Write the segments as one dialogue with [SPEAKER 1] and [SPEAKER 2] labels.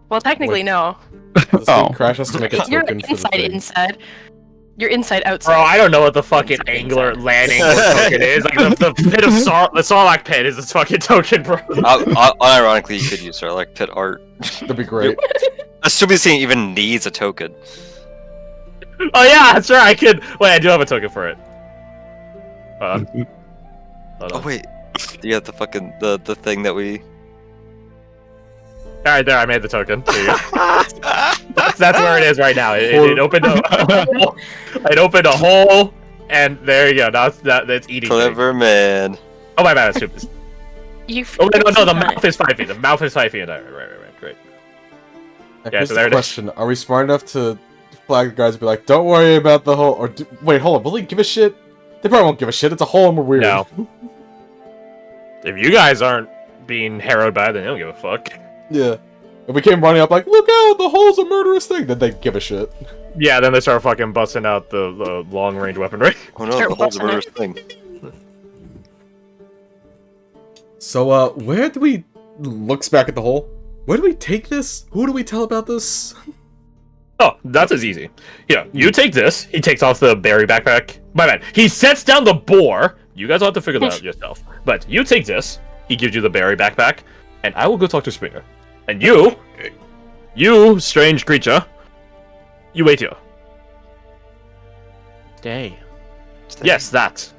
[SPEAKER 1] Well, technically, no.
[SPEAKER 2] Crash has to make a
[SPEAKER 1] You're
[SPEAKER 2] token for the thing.
[SPEAKER 1] inside. You're inside, outside.
[SPEAKER 3] Bro, I don't know what the fucking angler land angler token is. Like the pit of the Sarlacc pit is this fucking token, bro.
[SPEAKER 4] Unironically, you could use Sarlacc pit art.
[SPEAKER 2] That'd be great.
[SPEAKER 4] Assuming this thing even needs a token.
[SPEAKER 3] Oh yeah, sure. I could. Wait, I do have a token for it. Hold on.
[SPEAKER 4] Oh wait, yeah, the fucking the thing that we.
[SPEAKER 3] All right, there. I made the token. There you go. That's where it is right now. It opened a hole. It opened a hole, and there you go. Now that's eating.
[SPEAKER 4] Clever man.
[SPEAKER 3] Oh my bad, that's stupid. Oh wait, no, the mouth is 5 feet. The mouth is 5 feet. Right, great.
[SPEAKER 2] Yeah, so there question: are we smart enough to flag the guys and be like, "Don't worry about the hole," or wait, hold on, will they give a shit? They probably won't give a shit. It's a hole, and we're weird.
[SPEAKER 3] No. If you guys aren't being harrowed by it, then they don't give a fuck.
[SPEAKER 2] Yeah. If we came running up like, look out, the hole's a murderous thing, then they'd give a shit.
[SPEAKER 3] Yeah, then they start fucking busting out the long-range weaponry.
[SPEAKER 4] Oh no, the hole's a murderous thing.
[SPEAKER 2] So, where do we... Looks back at the hole. Where do we take this? Who do we tell about this?
[SPEAKER 3] Oh, that's as easy. Yeah, you take this. He takes off the berry backpack. My bad. He sets down the boar. You guys will have to figure that out yourself. But you take this. He gives you the berry backpack. And I will go talk to Springer. And you strange creature, you wait here.
[SPEAKER 5] Stay.
[SPEAKER 3] Yes, that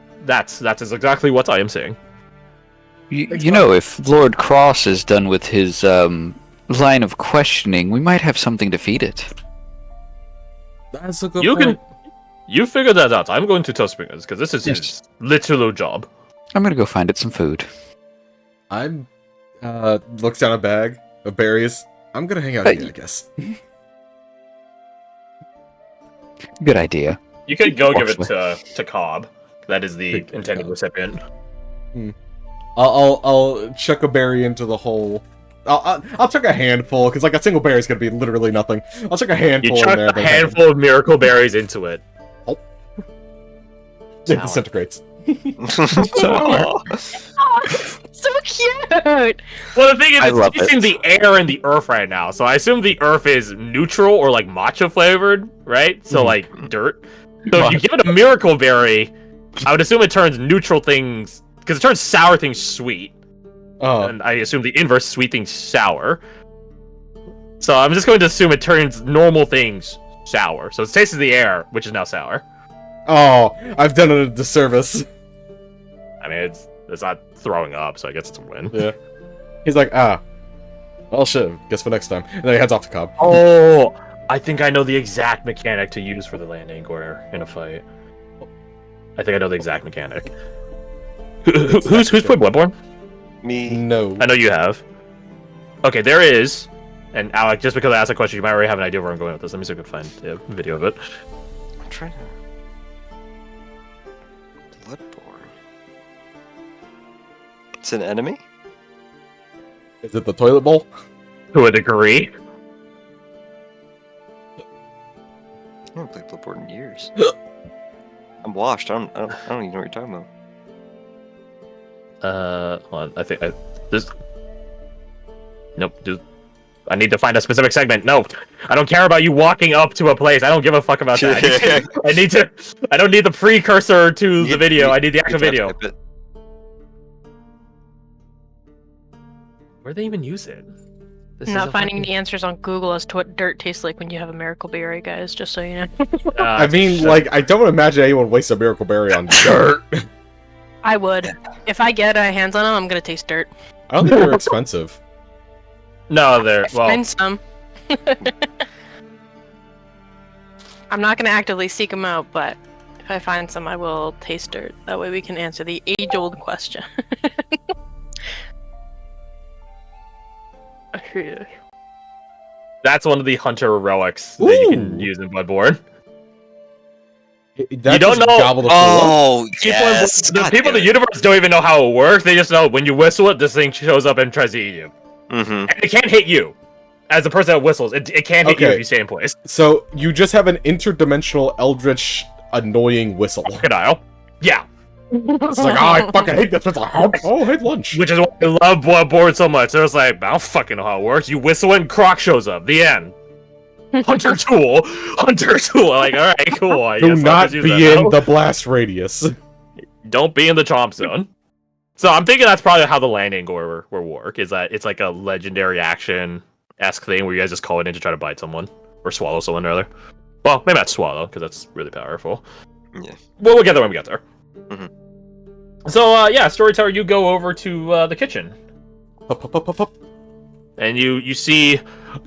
[SPEAKER 3] is exactly what I am saying.
[SPEAKER 5] You know, if Lord Cross is done with his line of questioning, we might have something to feed it.
[SPEAKER 2] That's a good point.
[SPEAKER 3] You figure that out. I'm going to tell Springers, because this is his literal job.
[SPEAKER 5] I'm gonna go find it some food.
[SPEAKER 2] I'm, looks down a bag of berries. I'm gonna hang out here, I guess.
[SPEAKER 5] Good idea.
[SPEAKER 3] You could go give it to Cobb. That is the intended recipient.
[SPEAKER 2] I'll chuck a berry into the hole. I'll chuck a handful, because like a single berry is gonna be literally nothing. I'll chuck a handful in there.
[SPEAKER 3] You chuck a handful of miracle berries into it.
[SPEAKER 2] Oh. It disintegrates.
[SPEAKER 1] Oh, so cute!
[SPEAKER 3] Well, the thing is, it's tasting the air and the earth right now, so I assume the earth is neutral or like matcha flavored, right? So like dirt. So if you give it a miracle berry, I would assume it turns neutral things, because it turns sour things sweet. And I assume the inverse, sweet things sour. So I'm just going to assume it turns normal things sour. So it tastes the air, which is now sour.
[SPEAKER 2] Oh, I've done it a disservice.
[SPEAKER 3] I mean, it's not throwing up, so I guess it's a win.
[SPEAKER 2] Yeah. He's like, well shit, guess for next time. And then he heads off to Cobb.
[SPEAKER 3] Oh, I think I know the exact mechanic to use for the land angler in a fight. I think I know the exact mechanic. Who's played Bloodborne?
[SPEAKER 4] Me.
[SPEAKER 2] No.
[SPEAKER 3] I know you have. Okay, there is. And Alec, just because I asked a question, you might already have an idea where I'm going with this. Let me see if I can find a video of it.
[SPEAKER 4] I'm trying to... Bloodborne. It's an enemy?
[SPEAKER 2] Is it the toilet bowl?
[SPEAKER 3] To a degree.
[SPEAKER 4] I haven't played Bloodborne in years. I'm washed. I don't even know what you're talking about.
[SPEAKER 3] Hold on, I think this. Nope, dude. I need to find a specific segment. No, I don't care about you walking up to a place. I don't give a fuck about that. I don't need the precursor to the video. I need the actual video. Where'd they even use it?
[SPEAKER 1] I'm not finding the answers on Google as to what dirt tastes like when you have a miracle berry, guys, just so you know.
[SPEAKER 2] I mean, like, I don't imagine anyone wastes a miracle berry on dirt.
[SPEAKER 1] I would. If I get hands on them, I'm gonna taste dirt.
[SPEAKER 2] I don't think they're expensive.
[SPEAKER 3] No, they're, well...
[SPEAKER 1] Find some. I'm not gonna actively seek them out, but if I find some, I will taste dirt. That way we can answer the age-old question.
[SPEAKER 3] That's one of the hunter relics that you can use in Bloodborne.
[SPEAKER 2] You don't know.
[SPEAKER 4] Yes.
[SPEAKER 3] The people in the universe don't even know how it works. They just know when you whistle it, this thing shows up and tries to eat you. And it can't hit you. As the person that whistles, it can't hit you if you stay in place.
[SPEAKER 2] So you just have an interdimensional, eldritch, annoying whistle.
[SPEAKER 3] Crocodile. Yeah.
[SPEAKER 2] It's like, oh, I fucking hate this. It's like, oh, I hate lunch.
[SPEAKER 3] Which is why I love Bloodborne so much. There's like, I don't fucking know how it works. You whistle it and Croc shows up. The end. Hunter tool. Like, alright, cool. I
[SPEAKER 2] Do
[SPEAKER 3] guess I'll
[SPEAKER 2] not
[SPEAKER 3] just use
[SPEAKER 2] be
[SPEAKER 3] that
[SPEAKER 2] in
[SPEAKER 3] now.
[SPEAKER 2] the blast radius.
[SPEAKER 3] Don't be in the chomp zone. So I'm thinking that's probably how the landing will work. Is that it's like a legendary action-esque thing where you guys just call it in to try to bite someone. Or swallow someone, rather. Well, maybe not swallow, because that's really powerful.
[SPEAKER 4] Yeah.
[SPEAKER 3] Well, we'll get there when we get there.
[SPEAKER 4] Mm-hmm.
[SPEAKER 3] So, yeah, Storyteller, you go over to the kitchen.
[SPEAKER 2] Up.
[SPEAKER 3] And you see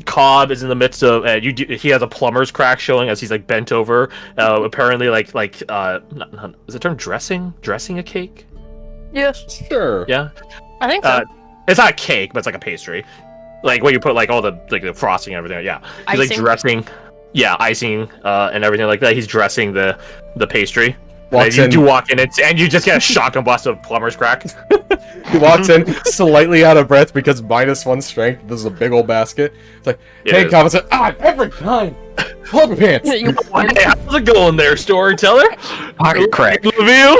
[SPEAKER 3] Cobb is in the midst of he has a plumber's crack showing as he's like bent over, apparently like is the term dressing a cake?
[SPEAKER 1] Yes.
[SPEAKER 2] Sure.
[SPEAKER 3] Yeah,
[SPEAKER 1] I think so.
[SPEAKER 3] it's not a cake, but it's like a pastry, like where you put like all the the frosting and everything. Yeah, he's like
[SPEAKER 1] Icing?
[SPEAKER 3] dressing, icing and everything like that. He's dressing the pastry.
[SPEAKER 2] Walks
[SPEAKER 3] You
[SPEAKER 2] in.
[SPEAKER 3] do walk in and you just get a shotgun blast of plumber's crack.
[SPEAKER 2] He walks in slightly out of breath because -1 strength. This is a big old basket. It's like,
[SPEAKER 3] It
[SPEAKER 2] hey,
[SPEAKER 3] is.
[SPEAKER 2] Cobb, it's like, every time. Pull up your pants.
[SPEAKER 1] You want
[SPEAKER 3] Hey, how's it going there, Storyteller?
[SPEAKER 5] Pocket crack.
[SPEAKER 3] Love you.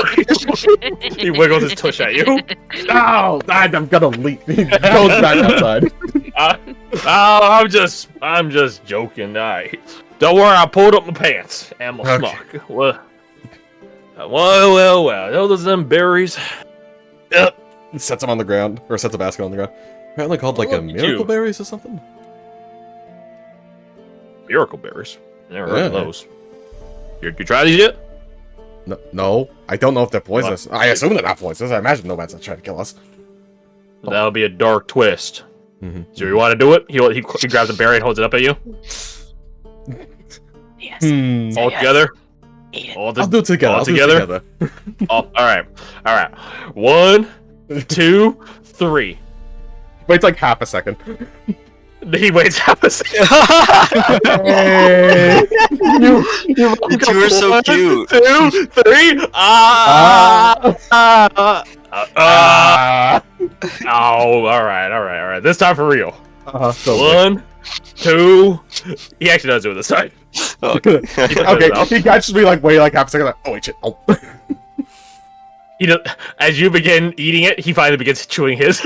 [SPEAKER 3] He wiggles his tush at you.
[SPEAKER 2] No, I'm gonna leave. He goes back outside.
[SPEAKER 3] I'm just joking. Don't worry, I pulled up my pants and my
[SPEAKER 2] Okay.
[SPEAKER 3] smock. Well. Those are them berries.
[SPEAKER 2] Sets him on the ground, or sets a basket on the ground. Apparently called like a
[SPEAKER 3] Look at
[SPEAKER 2] miracle
[SPEAKER 3] you.
[SPEAKER 2] berries or something.
[SPEAKER 3] Miracle berries. Never heard of
[SPEAKER 2] Yeah.
[SPEAKER 3] those. You tried these yet?
[SPEAKER 2] No, I don't know if they're poisonous. I assume they're not poisonous. I imagine no bats are trying to kill us.
[SPEAKER 3] That'll be a dark twist.
[SPEAKER 2] Mm-hmm.
[SPEAKER 3] So you want to do it? He grabs a berry and holds it up at you.
[SPEAKER 1] Yes.
[SPEAKER 3] All
[SPEAKER 1] yes.
[SPEAKER 3] together.
[SPEAKER 1] Eat it.
[SPEAKER 3] All
[SPEAKER 2] I'll do it together.
[SPEAKER 3] all
[SPEAKER 2] I'll do it
[SPEAKER 3] together? All right. 1, 2, 3.
[SPEAKER 2] Waits like half a second.
[SPEAKER 3] He waits half a second.
[SPEAKER 2] Hey.
[SPEAKER 4] You two are so cute.
[SPEAKER 3] 1, 2, 3. Oh, all right. This time for real.
[SPEAKER 2] So
[SPEAKER 3] 1, 2. He actually does do it this time.
[SPEAKER 4] Okay.
[SPEAKER 2] okay, he catches me like wait like half a second. Like, oh wait, shit. Oh.
[SPEAKER 3] You know, as you begin eating it, he finally begins chewing his.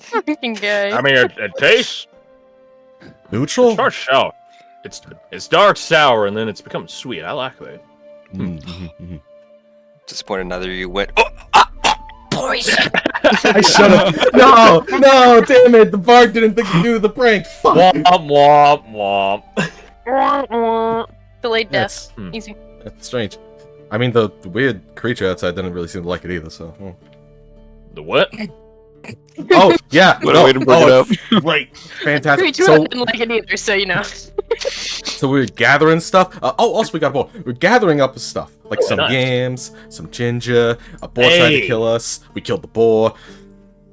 [SPEAKER 1] Fucking guy.
[SPEAKER 3] I mean, it tastes
[SPEAKER 2] Neutral.
[SPEAKER 3] dark sour. It's dark sour, and then it's become sweet. I like it.
[SPEAKER 2] Mm-hmm.
[SPEAKER 4] Disappointed neither of you went. Oh,
[SPEAKER 1] Poison.
[SPEAKER 2] I should have. No, damn it! The bard didn't think to do the prank. Fuck.
[SPEAKER 3] Womp womp.
[SPEAKER 1] Delayed
[SPEAKER 2] Yes.
[SPEAKER 1] death. Easy.
[SPEAKER 2] That's strange. I mean, the weird creature outside didn't really seem to like it either. So.
[SPEAKER 3] The what?
[SPEAKER 2] Oh yeah.
[SPEAKER 4] what a way to bring it up.
[SPEAKER 2] Right. Fantastic.
[SPEAKER 1] Creature
[SPEAKER 2] So,
[SPEAKER 1] didn't like it either, so you know.
[SPEAKER 2] so we were gathering stuff. Also we got a boar. We're gathering up stuff like some
[SPEAKER 3] nice.
[SPEAKER 2] yams, some ginger. A boar tried to
[SPEAKER 3] Hey.
[SPEAKER 2] kill us. We killed the boar.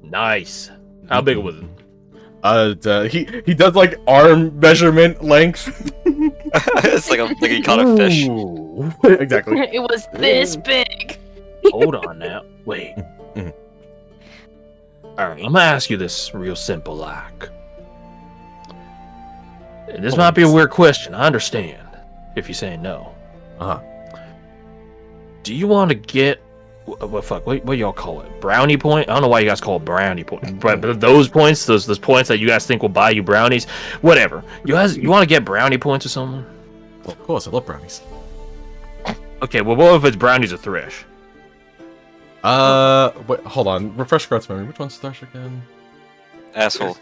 [SPEAKER 3] Nice. How big was it?
[SPEAKER 2] He does like arm measurement length.
[SPEAKER 4] It's like he caught a fish.
[SPEAKER 2] Ooh. Exactly.
[SPEAKER 1] It was this big.
[SPEAKER 3] Hold on now. Wait.
[SPEAKER 2] Mhm.
[SPEAKER 3] Alright, I'm gonna ask you this real simple like. And this might be a weird question, I understand. If you're saying no.
[SPEAKER 2] Uh-huh.
[SPEAKER 3] Do you want to get what y'all call it? Brownie point? I don't know why you guys call it brownie point. But those points, those points that you guys think will buy you brownies, whatever. You want to get brownie points or someone?
[SPEAKER 2] Well, of course, I love brownies.
[SPEAKER 3] Okay, well what if it's brownies or thresh?
[SPEAKER 2] Wait, hold on. Refresh Garth's memory. Which one's Thresh again?
[SPEAKER 4] Asshole.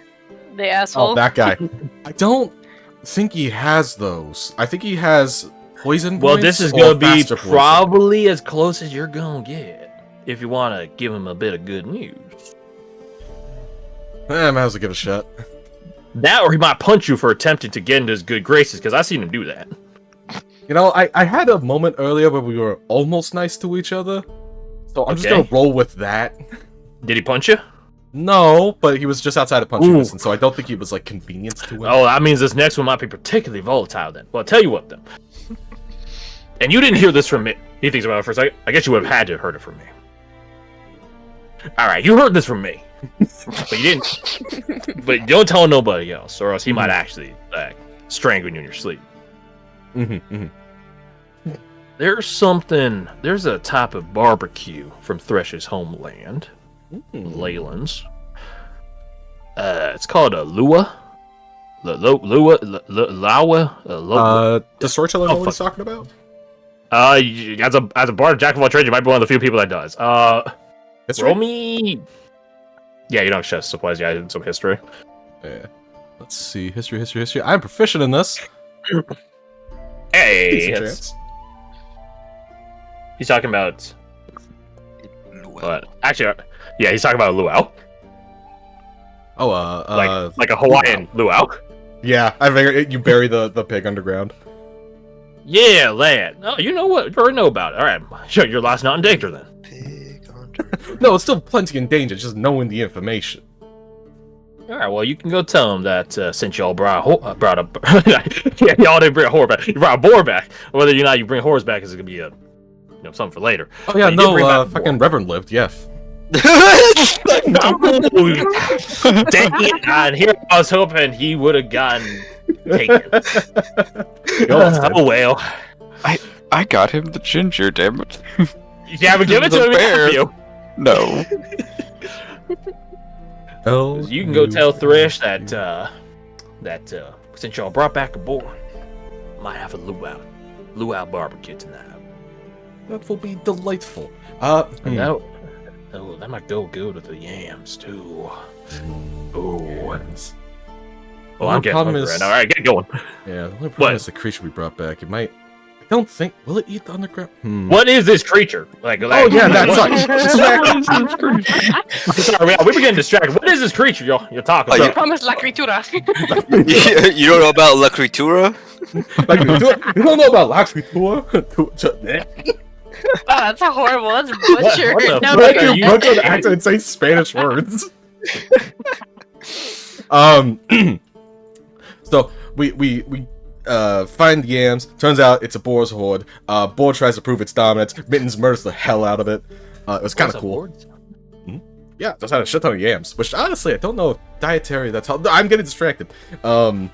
[SPEAKER 1] The asshole.
[SPEAKER 2] Oh, that guy. I don't think he has those. I think he has poison
[SPEAKER 3] Well,
[SPEAKER 2] points
[SPEAKER 3] this is
[SPEAKER 2] or
[SPEAKER 3] gonna be
[SPEAKER 2] faster poison.
[SPEAKER 3] probably as close as you're gonna get if you want to give him a bit of good news.
[SPEAKER 2] I might as well give it a shot.
[SPEAKER 3] That, or he might punch you for attempting to get into his good graces, because I've seen him do that.
[SPEAKER 2] You know, I had a moment earlier where we were almost nice to each other. So I'm just
[SPEAKER 3] Okay.
[SPEAKER 2] gonna roll with that.
[SPEAKER 3] Did he punch you?
[SPEAKER 2] No, but he was just outside of punching
[SPEAKER 3] Ooh.
[SPEAKER 2] distance, so I don't think he was like convenience to him.
[SPEAKER 3] Oh, that means this next one might be particularly volatile then. Well, I'll tell you what then. And you didn't hear this from me. He thinks about it for a second. I guess you would have had to have heard it from me. Alright, you heard this from me. But you didn't. But don't tell nobody else, or else he might actually strangle you in your sleep.
[SPEAKER 2] Mm-hmm, mm-hmm.
[SPEAKER 3] There's a type of barbecue from Thresh's homeland, Leyland's. It's called a Lua.
[SPEAKER 2] Lawa. Does storyteller know what he's talking about?
[SPEAKER 3] As a bard, jack of all trades, you might be one of the few people that does.
[SPEAKER 2] History?
[SPEAKER 3] Roll me. Yeah, you know chess supplies. Yeah, I did some history.
[SPEAKER 2] Yeah. Let's see. History. I'm proficient in this.
[SPEAKER 3] Hey,
[SPEAKER 2] Decent chance.
[SPEAKER 3] he's talking about. What? Actually, yeah, he's talking about luau.
[SPEAKER 2] Oh,
[SPEAKER 3] like a Hawaiian luau.
[SPEAKER 2] Yeah, I figured you bury the pig underground.
[SPEAKER 3] Yeah, lad. Oh, you know what? You already know about it. All right, sure. Your last not in danger then.
[SPEAKER 4] Pig under.
[SPEAKER 2] No, it's still plenty in danger, just knowing the information.
[SPEAKER 3] All right, well, you can go tell him that since y'all brought up, yeah, y'all didn't bring a whore back. You brought a boar back. Whether you whores back, whores back is gonna be something for later.
[SPEAKER 2] Oh yeah,
[SPEAKER 3] But you did bring
[SPEAKER 2] no,
[SPEAKER 3] back a
[SPEAKER 2] fucking Reverend lived. Yeah.
[SPEAKER 3] Dang it! And here I was hoping he would have gotten taken. Oh well.
[SPEAKER 5] I got him the ginger, damn it.
[SPEAKER 3] You haven't given it
[SPEAKER 5] The
[SPEAKER 3] to me,
[SPEAKER 5] bear.
[SPEAKER 3] have you?
[SPEAKER 5] No.
[SPEAKER 2] Oh,
[SPEAKER 3] You can go tell Thresh that since y'all brought back a boar, might have a luau barbecue tonight.
[SPEAKER 2] that will be delightful.
[SPEAKER 3] And that might go good with the yams too. Oh,
[SPEAKER 2] Yes.
[SPEAKER 3] well, I'm getting hungry right now. All right, get going.
[SPEAKER 2] Yeah, the only problem
[SPEAKER 3] What?
[SPEAKER 2] is the creature we brought back. It might. I don't think. Will it eat the underground?
[SPEAKER 3] What is this creature?
[SPEAKER 2] Oh yeah, that's
[SPEAKER 3] like. Sorry, we were getting distracted. What is this creature you're talking
[SPEAKER 4] Oh,
[SPEAKER 3] about?
[SPEAKER 4] yeah.
[SPEAKER 1] Promise la critura.
[SPEAKER 4] You don't know about La Critura?
[SPEAKER 2] You don't know about La Critura?
[SPEAKER 1] Oh, that's a horrible. That's butcher.
[SPEAKER 3] What the
[SPEAKER 1] No,
[SPEAKER 3] fuck
[SPEAKER 1] no,
[SPEAKER 3] are you-
[SPEAKER 2] Butcher the accent and say Spanish words. So we find the yams. Turns out it's a boar's horde. Boar tries to prove its dominance. Mittens murders the hell out of it. It was kind of cool. Yeah, just had a shit ton of yams. Which honestly, I don't know if dietary. That's how I'm getting distracted.
[SPEAKER 3] Yeah.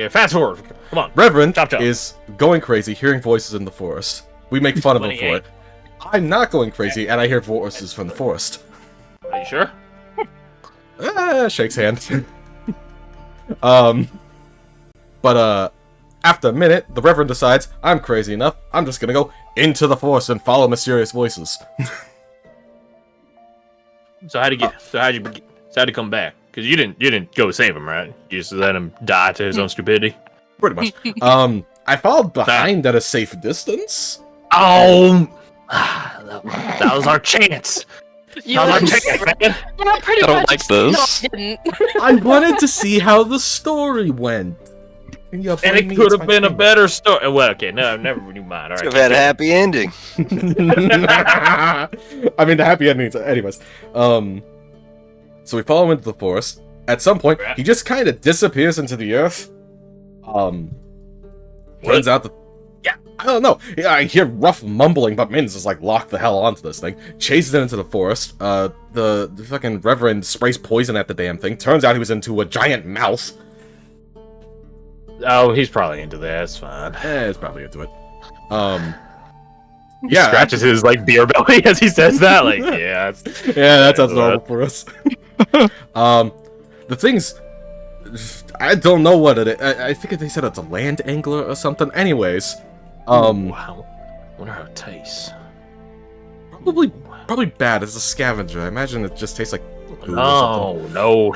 [SPEAKER 3] Fast forward. Come on.
[SPEAKER 2] Reverend
[SPEAKER 3] Chop, chop.
[SPEAKER 2] is going crazy, hearing voices in the forest. We make fun of him for
[SPEAKER 3] 28.
[SPEAKER 2] it. I'm not going crazy, and I hear voices from the forest.
[SPEAKER 3] Are you sure?
[SPEAKER 2] Shakes hands. But after a minute, the Reverend decides, I'm crazy enough, I'm just gonna go into the forest and follow mysterious voices.
[SPEAKER 3] So how'd you come back? Because you didn't go save him, right? You just let him die to his own stupidity.
[SPEAKER 2] Pretty much. I followed behind at a safe distance.
[SPEAKER 3] Oh, that was our chance.
[SPEAKER 1] You
[SPEAKER 3] That was our
[SPEAKER 1] like-
[SPEAKER 3] chance, man.
[SPEAKER 1] Yeah, pretty
[SPEAKER 5] I don't
[SPEAKER 1] much.
[SPEAKER 5] like this.
[SPEAKER 1] No, I didn't.
[SPEAKER 2] I wanted to see how the story went. And
[SPEAKER 3] And it could have been a better story. Well, okay, no, never mind. All right.
[SPEAKER 4] Could have had a happy ending.
[SPEAKER 2] I mean, the happy endings, anyways. So we follow him into the forest. At some point, he just kind of disappears into the earth. Turns out that, yeah, I don't know. Yeah, I hear rough mumbling, but Mins is like locked the hell onto this thing. Chases it into the forest. The fucking Reverend sprays poison at the damn thing. Turns out he was into a giant mouth.
[SPEAKER 3] Oh, he's probably into that. It's fine.
[SPEAKER 2] It's probably into it.
[SPEAKER 3] He
[SPEAKER 2] Yeah,
[SPEAKER 3] scratches his like beer belly as he says that. Like, yeah,
[SPEAKER 2] that sounds normal for us. The thing's, I don't know what it is. I think they said it's a land angler or something. Anyways,
[SPEAKER 3] wow. Wonder how it tastes.
[SPEAKER 2] probably bad. It's a scavenger. I imagine it just tastes like poo or something.
[SPEAKER 3] No. No.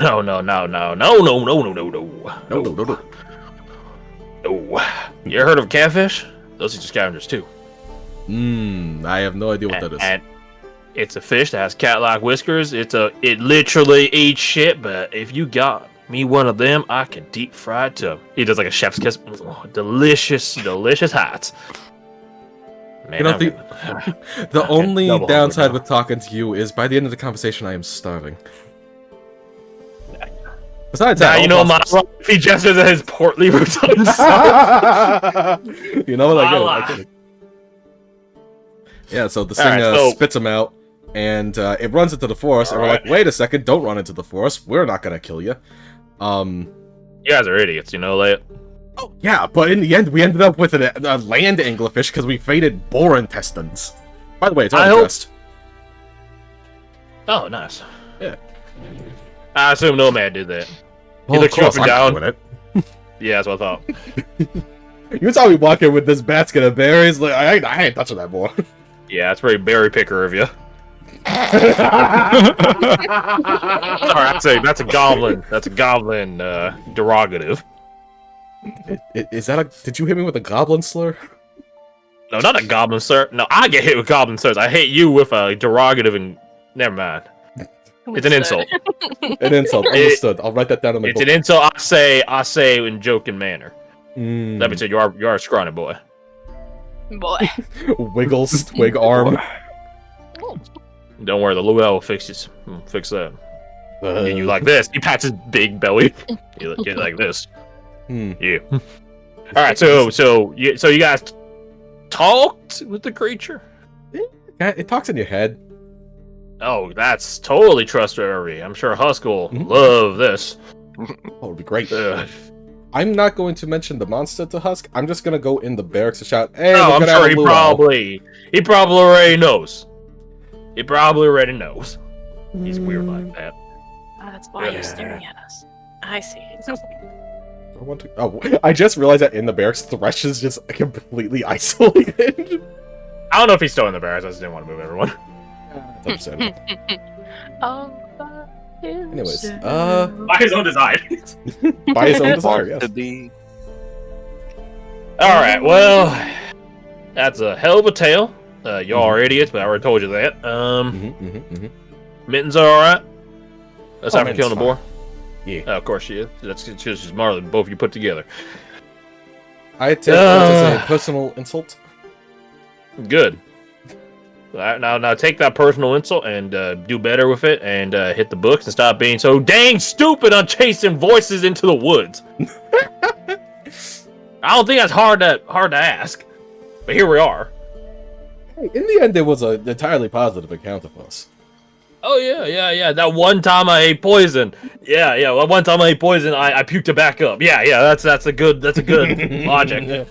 [SPEAKER 3] You ever heard of catfish? Those are just scavengers too.
[SPEAKER 2] I have no idea what that is.
[SPEAKER 3] And it's a fish that has cat-like whiskers. It literally eats shit, but if you got me one of them, I can deep fry it to. He does like a chef's kiss. Oh, delicious heights. Man,
[SPEAKER 2] You know,
[SPEAKER 3] I'm gonna-
[SPEAKER 2] The only
[SPEAKER 3] double
[SPEAKER 2] downside
[SPEAKER 3] hungry
[SPEAKER 2] with talking to you is by the end of the conversation, I am starving. Besides
[SPEAKER 3] Now
[SPEAKER 2] that,
[SPEAKER 3] you know my life. He gestures at his portly rotunds.
[SPEAKER 2] You know what? I
[SPEAKER 3] Voila.
[SPEAKER 2] get it. Yeah, so the
[SPEAKER 3] All
[SPEAKER 2] thing
[SPEAKER 3] right, so-
[SPEAKER 2] spits him out, and it runs into the forest, and we're like, wait a second, don't run into the forest. We're not gonna kill you.
[SPEAKER 3] You guys are idiots, you know that.
[SPEAKER 2] Oh, yeah, but in the end, we ended up with a land anglerfish because we faded boar intestines. By the way, it's all dressed.
[SPEAKER 3] Oh, nice.
[SPEAKER 2] Yeah.
[SPEAKER 3] I assume Nomad did that.
[SPEAKER 2] Well,
[SPEAKER 3] looked you up and down.
[SPEAKER 2] Doing it.
[SPEAKER 3] Yeah, that's what I thought.
[SPEAKER 2] You saw me walking with this basket of berries. Like I ain't touching that boar.
[SPEAKER 3] Yeah, that's very berry picker of you. Sorry, that's a goblin. That's a goblin derogative.
[SPEAKER 2] Is that a? Did you hit me with a goblin slur?
[SPEAKER 3] No, not a goblin slur. No, I get hit with goblin slurs. I hit you with a derogative and never mind. It's an insult.
[SPEAKER 2] An insult. Understood. I'll write that down in my book.
[SPEAKER 3] It's an insult. I say in joking manner.
[SPEAKER 2] Mm.
[SPEAKER 3] Let me say you are a scrawny boy.
[SPEAKER 1] Boy.
[SPEAKER 2] Wiggles, twig arm.
[SPEAKER 3] Don't worry, the Luau will fix that. And you like this. He pats his big belly. You like this. Yeah. All right. So you guys talked with the creature?
[SPEAKER 2] It talks in your head.
[SPEAKER 3] Oh, that's totally trustworthy. I'm sure Husk will love this.
[SPEAKER 2] Oh, it'd be great. I'm not going to mention the monster to Husk. I'm just gonna go in the barracks and shout, "Hey,
[SPEAKER 3] no, I'm sure he
[SPEAKER 2] luau."
[SPEAKER 3] probably already knows. He probably already knows. He's weird like that.
[SPEAKER 1] That's why you're staring at us. I see.
[SPEAKER 2] I just realized that in the barracks, Thresh is just completely isolated.
[SPEAKER 3] I don't know if he's still in the barracks. I just didn't want to move everyone.
[SPEAKER 2] That's understandable. Anyways,
[SPEAKER 3] By his own design.
[SPEAKER 2] By his own desire, yes.
[SPEAKER 4] To be.
[SPEAKER 3] Alright, well, that's a hell of a tale. Y'all are idiots, but I already told you that. Mittens are alright? Aside from killing the boar?
[SPEAKER 2] Yeah.
[SPEAKER 3] Of course she is. That's because she's smarter than both of you put together.
[SPEAKER 2] I take that as a personal insult.
[SPEAKER 3] Good. Now take that personal insult and do better with it, and hit the books and stop being so dang stupid on chasing voices into the woods. I don't think that's hard to ask, but here we are.
[SPEAKER 2] Hey, in the end, it was an entirely positive account of us.
[SPEAKER 3] Oh yeah. That one time I ate poison. Yeah. One time I ate poison, I puked it back up. Yeah. That's a good logic.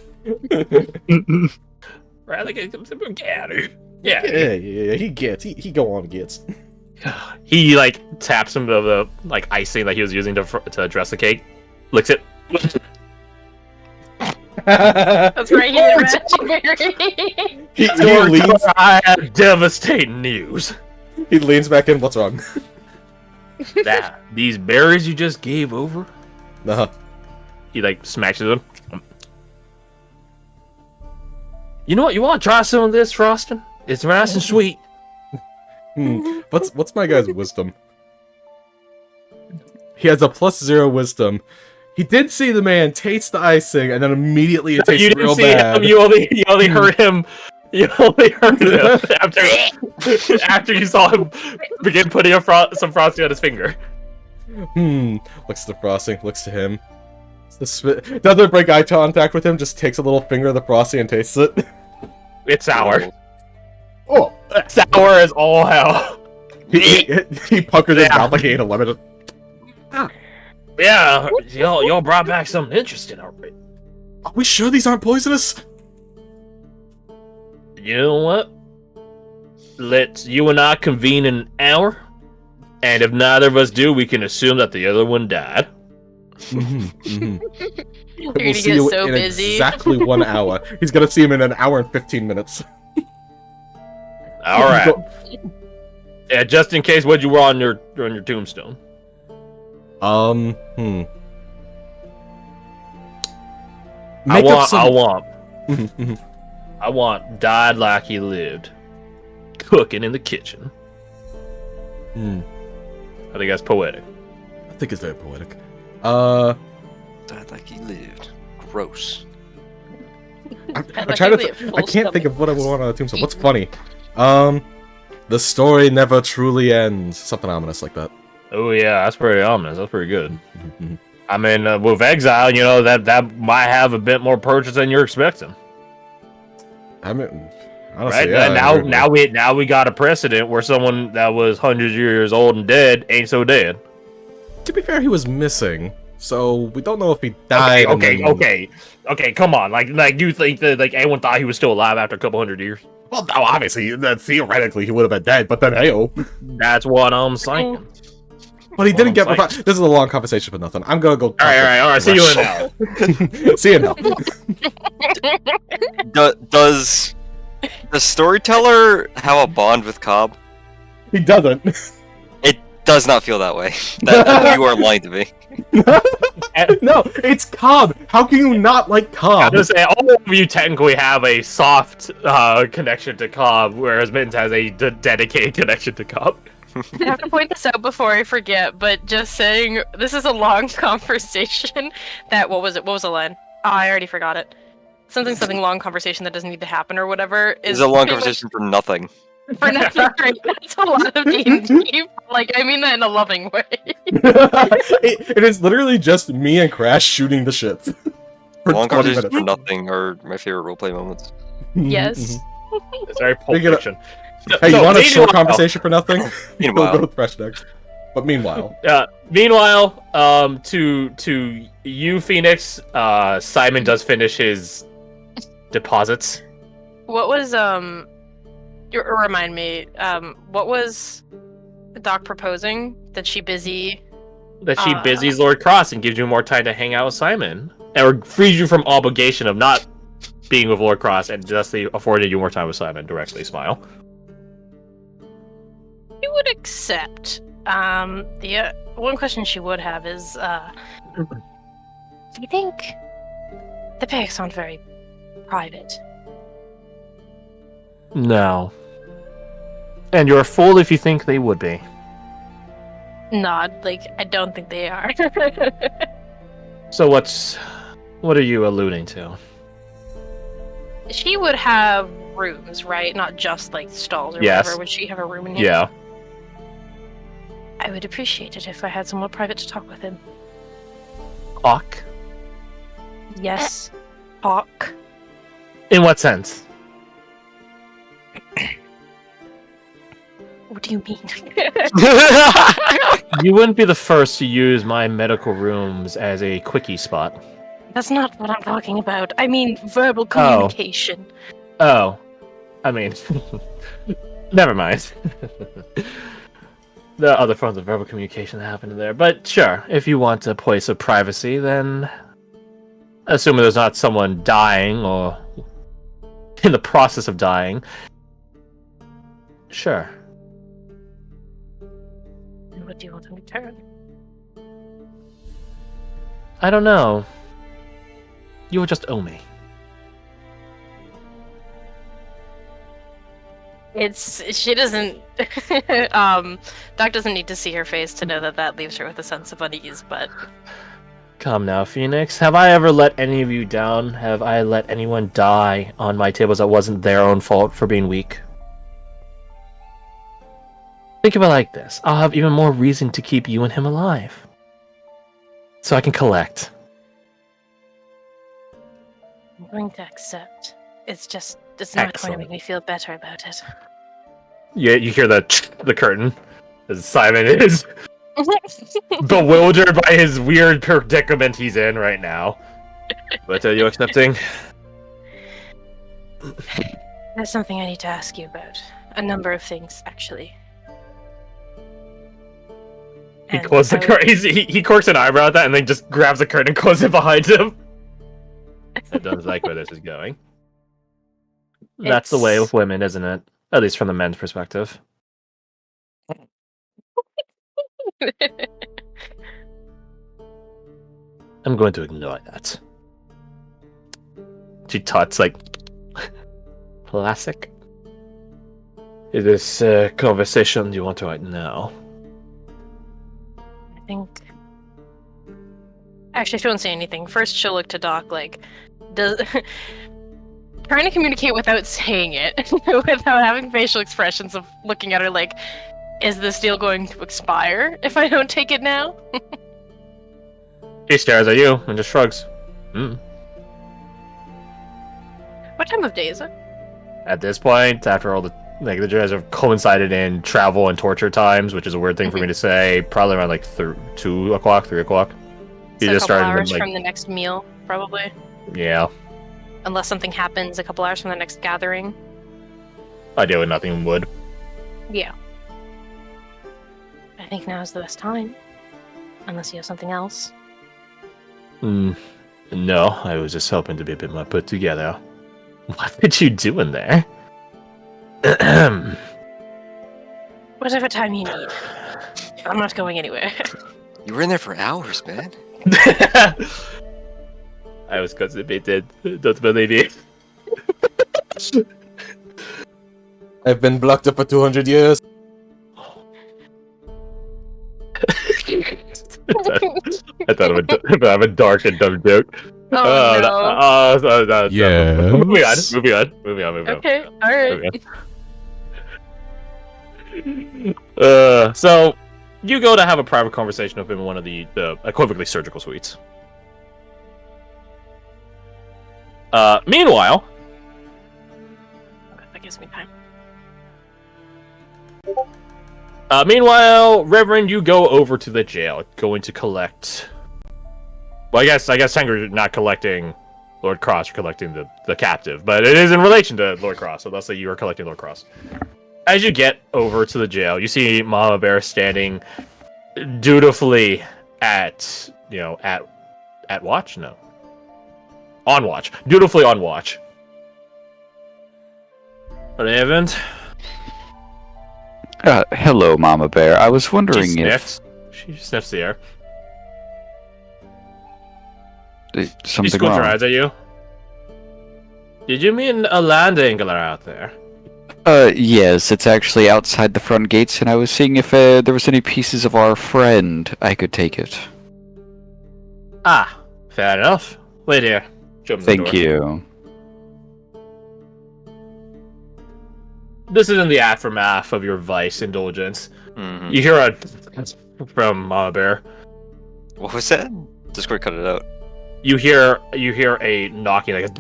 [SPEAKER 3] Right? Like Yeah.
[SPEAKER 2] He go on and gets.
[SPEAKER 3] He like taps him of the like icing that he was using to dress the cake. Licks it.
[SPEAKER 1] That's right here.
[SPEAKER 2] he leans.
[SPEAKER 3] I have devastating news.
[SPEAKER 2] He leans back in. What's wrong?
[SPEAKER 3] These berries you just gave over. He like smashes them. You know what? You want to try some of this frosting? It's nice and sweet.
[SPEAKER 2] What's my guy's wisdom? He has a +0 wisdom. He did see the man taste the icing, and then immediately it tastes real bad.
[SPEAKER 3] You only heard him. You only heard him after you saw him begin putting some frosting on his finger.
[SPEAKER 2] Looks to the frosting. Looks to him. Doesn't break eye contact with him. Just takes a little finger of the frosting and tastes it.
[SPEAKER 3] It's sour.
[SPEAKER 2] Oh,
[SPEAKER 3] sour as all hell.
[SPEAKER 2] He puckered his mouth like he ate a lemon.
[SPEAKER 3] Yeah, y'all brought back something interesting, alright.
[SPEAKER 2] Are we sure these aren't poisonous?
[SPEAKER 3] You know what? Let's you and I convene in an hour, and if neither of us do, we can assume that the other one died.
[SPEAKER 1] You're gonna get so busy.
[SPEAKER 2] Exactly 1 hour. He's gonna see him in an hour and 15 minutes.
[SPEAKER 3] All right. Yeah, just in case, what you were on your tombstone?
[SPEAKER 2] I
[SPEAKER 3] want died like he lived, cooking in the kitchen. I think that's poetic.
[SPEAKER 2] I think it's very poetic.
[SPEAKER 4] Died like he lived. Gross.
[SPEAKER 2] I'm trying to. I can't think of what I would want on a tombstone. What's funny? The story never truly ends. Something ominous like that.
[SPEAKER 3] Oh yeah, that's pretty ominous. That's pretty good. I mean, with Exile, you know that might have a bit more purchase than you're expecting.
[SPEAKER 2] I mean, honestly,
[SPEAKER 3] right?
[SPEAKER 2] Yeah,
[SPEAKER 3] now we got a precedent where someone that was hundreds of years old and dead ain't so dead.
[SPEAKER 2] To be fair, he was missing, So we don't know if he died.
[SPEAKER 3] Okay. Come on. Like, do you think that like anyone thought he was still alive after a couple hundred years?
[SPEAKER 2] Well, no, obviously, theoretically, he would have been dead. But then, heyo.
[SPEAKER 3] That's what I'm saying.
[SPEAKER 2] But he didn't get revived. This is a long conversation for nothing. I'm gonna go.
[SPEAKER 3] All right. See you in now.
[SPEAKER 2] See you now.
[SPEAKER 4] Does the storyteller have a bond with Cobb?
[SPEAKER 2] He doesn't.
[SPEAKER 4] It does not feel that way. That you are lying to me.
[SPEAKER 2] No, it's Cobb. How can you not like Cobb?
[SPEAKER 3] I'm just saying, all of you technically have a soft connection to Cobb, whereas Mittens has a dedicated connection to Cobb.
[SPEAKER 1] I have to point this out before I forget, but just saying, this is a long conversation that, what was it? What was the line? Oh, I already forgot it. Something long conversation that doesn't need to happen or whatever.
[SPEAKER 4] It's a long conversation for nothing.
[SPEAKER 1] For nothing, right? That's a lot of D&D. Like, I mean that in a loving way.
[SPEAKER 2] It is literally just me and Crash shooting the shit. For
[SPEAKER 4] Long
[SPEAKER 2] 20
[SPEAKER 4] conversations
[SPEAKER 2] minutes.
[SPEAKER 4] for nothing are my favorite roleplay moments.
[SPEAKER 1] Yes.
[SPEAKER 3] It's very Pulp
[SPEAKER 2] Pick it up.
[SPEAKER 3] Fiction.
[SPEAKER 2] Hey, you want a short
[SPEAKER 3] meanwhile-
[SPEAKER 2] conversation for nothing? We'll
[SPEAKER 4] Meanwhile,
[SPEAKER 2] go with Crash next. But meanwhile,
[SPEAKER 3] Meanwhile, to you, Phoenix, Simon does finish his deposits.
[SPEAKER 1] What was, remind me, what was Doc proposing? That she busy?
[SPEAKER 3] That she busies Lord Cross and gives you more time to hang out with Simon, or frees you from obligation of not being with Lord Cross, and just afforded you more time with Simon. Directly smile.
[SPEAKER 1] She would accept. The one question she would have is, do you think the pics aren't very private?
[SPEAKER 3] No. And you're a fool if you think they would be.
[SPEAKER 1] Nod, like, I don't think they are.
[SPEAKER 3] So what are you alluding to?
[SPEAKER 1] She would have rooms, right? Not just, like, stalls or
[SPEAKER 3] Yes.
[SPEAKER 1] whatever. Would she have a room in here?
[SPEAKER 3] Yeah.
[SPEAKER 1] I would appreciate it if I had somewhere private to talk with him.
[SPEAKER 3] Hawk?
[SPEAKER 1] Yes. Talk.
[SPEAKER 3] In what sense?
[SPEAKER 1] What do you mean?
[SPEAKER 3] You wouldn't be the first to use my medical rooms as a quickie spot.
[SPEAKER 1] That's not what I'm talking about. I mean verbal communication.
[SPEAKER 3] Oh. I mean... Never mind. There are other forms of verbal communication that happen in there. But sure, if you want a place of privacy, then... Assuming there's not someone dying or in the process of dying. Sure.
[SPEAKER 1] What do you want in return?
[SPEAKER 3] I don't know. You will just owe me.
[SPEAKER 1] She doesn't Doc doesn't need to see her face to know that leaves her with a sense of unease, but
[SPEAKER 3] Come now, Phoenix. Have I ever let any of you down? Have I let anyone die on my tables that wasn't their own fault for being weak? Think of it like this. I'll have even more reason to keep you and him alive. So I can collect.
[SPEAKER 1] I'm going to accept. It's not going to
[SPEAKER 3] Excellent.
[SPEAKER 1] make me feel better about it.
[SPEAKER 3] You hear the curtain as Simon is bewildered by his weird predicament he's in right now. But are you accepting?
[SPEAKER 1] There's something I need to ask you about. A number of things, actually.
[SPEAKER 3] He
[SPEAKER 1] And
[SPEAKER 3] closes the
[SPEAKER 1] I would-
[SPEAKER 3] curtain. He quirks an eyebrow at that and then just grabs the curtain and closes it behind him. I don't like where this is going. That's the way
[SPEAKER 1] It's-
[SPEAKER 3] with women, isn't it? At least from the men's perspective. I'm going to ignore that. She tuts like classic. Is this conversation you want to right now?
[SPEAKER 1] I think. Actually, she won't say anything. First, she'll look to Doc like, does. Trying to communicate without saying it, without having facial expressions of looking at her like, is this deal going to expire if I don't take it now?
[SPEAKER 3] She stares at you and just shrugs.
[SPEAKER 1] What time of day is it?
[SPEAKER 3] At this point, after all the the guys have coincided in travel and torture times, which is a weird thing for me to say, probably around like 2 o'clock, 3 o'clock.
[SPEAKER 1] So
[SPEAKER 3] You're
[SPEAKER 1] a
[SPEAKER 3] just
[SPEAKER 1] couple
[SPEAKER 3] starting to,
[SPEAKER 1] hours
[SPEAKER 3] like,
[SPEAKER 1] from the next meal, probably.
[SPEAKER 3] yeah.
[SPEAKER 1] Unless something happens a couple hours from the next gathering.
[SPEAKER 3] Ideally, nothing would.
[SPEAKER 1] Yeah. I think now is the best time. Unless you have something else.
[SPEAKER 3] No, I was just hoping to be a bit more put together. What did you do in there?
[SPEAKER 1] Whatever time you need. I'm not going anywhere.
[SPEAKER 4] You were in there for hours, man.
[SPEAKER 3] I was constipated. Don't believe it.
[SPEAKER 2] I've been blocked up for 200 years.
[SPEAKER 3] I thought it would have a dark and dumb joke.
[SPEAKER 1] Oh, no.
[SPEAKER 2] Yes.
[SPEAKER 3] Moving on.
[SPEAKER 1] Okay, alright.
[SPEAKER 3] So you go to have a private conversation with him in one of the equivocally surgical suites. Meanwhile,
[SPEAKER 1] Okay, that gives me time.
[SPEAKER 3] Reverend, you go over to the jail, going to collect. Well, I guess Tanger not collecting Lord Cross, you're collecting the captive, but it is in relation to Lord Cross, so let's say you are collecting Lord Cross. As you get over to the jail, you see Mama Bear standing dutifully at watch? No. On watch. Dutifully on watch. What happened?
[SPEAKER 5] Hello, Mama Bear. I was wondering
[SPEAKER 3] She sniffs the air.
[SPEAKER 5] if
[SPEAKER 3] She
[SPEAKER 5] something
[SPEAKER 3] squints her
[SPEAKER 5] wrong.
[SPEAKER 3] eyes at you. Did you mean a land angler out there?
[SPEAKER 5] Yes, it's actually outside the front gates, and I was seeing if there was any pieces of our friend I could take it.
[SPEAKER 3] Ah, fair enough. Wait here. Show him the
[SPEAKER 5] Thank
[SPEAKER 3] door.
[SPEAKER 5] you.
[SPEAKER 3] This is in the aftermath of your vice indulgence.
[SPEAKER 4] Mm-hmm.
[SPEAKER 3] You hear a from Mama Bear.
[SPEAKER 4] What was that? Discord cut it out.
[SPEAKER 3] You hear a knocking like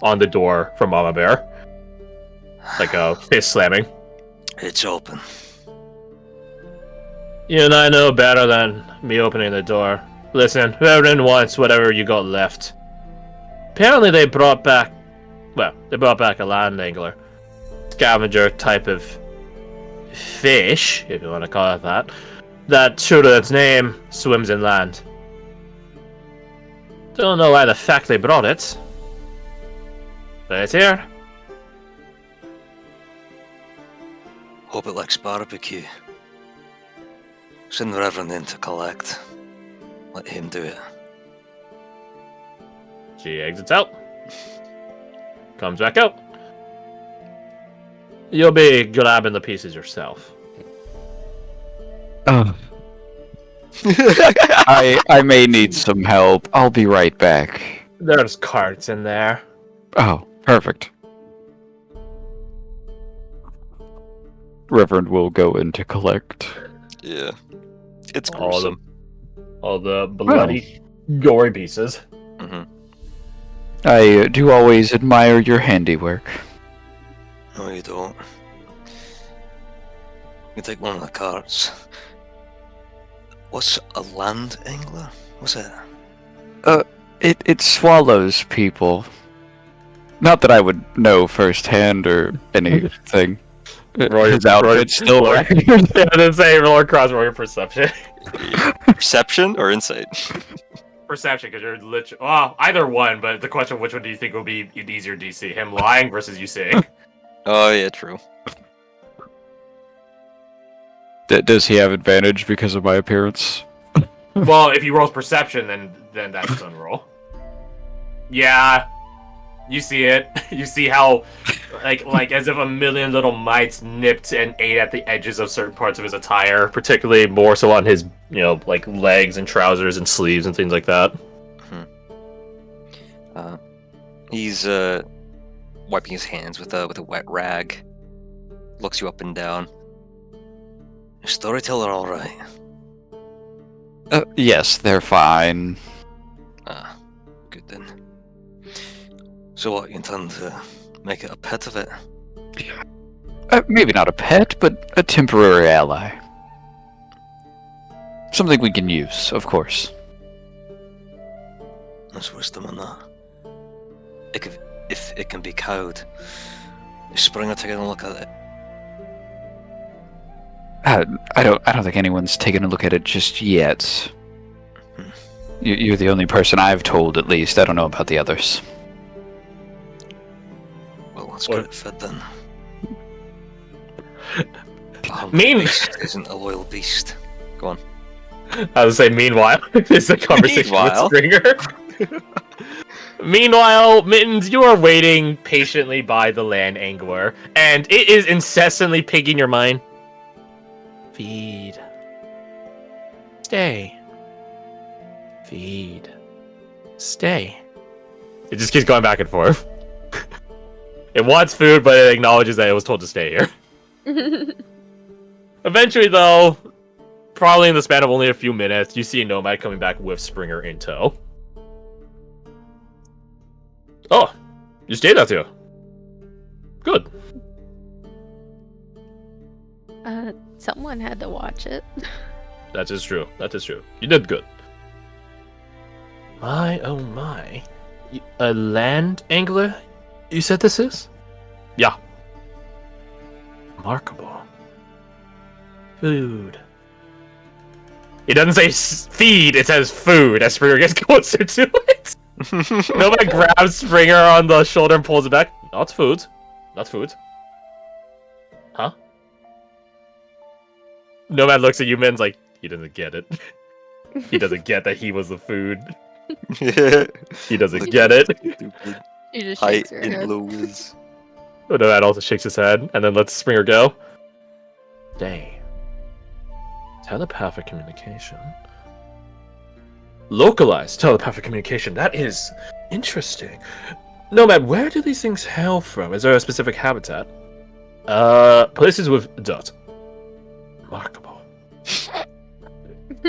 [SPEAKER 3] on the door from Mama Bear. Like a fist slamming.
[SPEAKER 4] It's open.
[SPEAKER 3] You and I know better than me opening the door. Listen, Reverend wants whatever you got left. Apparently they brought back a land angler. Scavenger type of fish, if you want to call it that. That, true to its name, swims inland. Don't know why the fact they brought it. But it's here.
[SPEAKER 4] Hope it likes barbecue. Send the Reverend in to collect. Let him do it.
[SPEAKER 3] She exits out. Comes back out. You'll be grabbing the pieces yourself.
[SPEAKER 5] Oh. I may need some help. I'll be right back.
[SPEAKER 3] There's carts in there.
[SPEAKER 5] Oh, perfect. Reverend will go in to collect.
[SPEAKER 4] Yeah. It's
[SPEAKER 3] All
[SPEAKER 4] gruesome.
[SPEAKER 3] the bloody, gory pieces.
[SPEAKER 4] Mm-hmm.
[SPEAKER 5] I do always admire your handiwork.
[SPEAKER 4] No, you don't. You take one of the carts. What's a land angler? What's it?
[SPEAKER 5] It swallows people. Not that I would know firsthand or anything. His outfit's still
[SPEAKER 3] I didn't say roll across roll your perception.
[SPEAKER 4] Perception or insight?
[SPEAKER 3] Perception, because you're literally... Well, either one, but the question of which one do you think will be an easier DC? Him lying versus you saying?
[SPEAKER 4] Oh, yeah, true.
[SPEAKER 5] Does he have advantage because of my appearance?
[SPEAKER 3] Well, if he rolls perception, then that's his own roll. Yeah, you see it. You see how, like as if a million little mites nipped and ate at the edges of certain parts of his attire, particularly more so on his, like legs and trousers and sleeves and things like that.
[SPEAKER 4] He's wiping his hands with a wet rag. Looks you up and down. Storyteller, all right.
[SPEAKER 5] Yes, they're fine.
[SPEAKER 4] Ah, good then. So what, you intend to make it a pet of it?
[SPEAKER 5] Maybe not a pet, but a temporary ally. Something we can use, of course.
[SPEAKER 4] There's wisdom in that. If it can be cowed, is Springer taking a look at it?
[SPEAKER 5] I don't think anyone's taken a look at it just yet. You're the only person I've told, at least. I don't know about the others.
[SPEAKER 4] Well, let's get it fed then. Beast isn't a loyal beast. Go on.
[SPEAKER 3] I was say, meanwhile, it's a conversation
[SPEAKER 4] Meanwhile?
[SPEAKER 3] with Springer. Meanwhile, Mittens, you are waiting patiently by the land angler, and it is incessantly pigging your mind. Feed. Stay. Feed. Stay. It just keeps going back and forth. It wants food, but it acknowledges that it was told to stay here. Eventually, though, probably in the span of only a few minutes, you see a Nomad coming back with Springer in tow. Oh, you stayed out here. Good.
[SPEAKER 6] Someone had to watch it.
[SPEAKER 3] That is true. That is true. You did good. My, oh my. A land angler, you said this is? Yeah. Remarkable. Food. It doesn't say feed, it says food as Springer gets closer to it. Nobody grabs Springer on the shoulder and pulls it back. Not food. Not food. Huh? Nomad looks at you, man's like, he doesn't get it. He doesn't get that he was the food. He doesn't get it.
[SPEAKER 6] She just
[SPEAKER 4] Height
[SPEAKER 6] shakes her
[SPEAKER 4] and
[SPEAKER 6] head.
[SPEAKER 4] lows.
[SPEAKER 3] Nomad also shakes his head and then lets Springer go. Stay. Telepathic communication. Localized telepathic communication. That is interesting. Nomad, where do these things hail from? Is there a specific habitat? Places with dirt. Remarkable.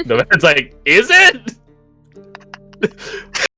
[SPEAKER 3] Nomad's like, is it?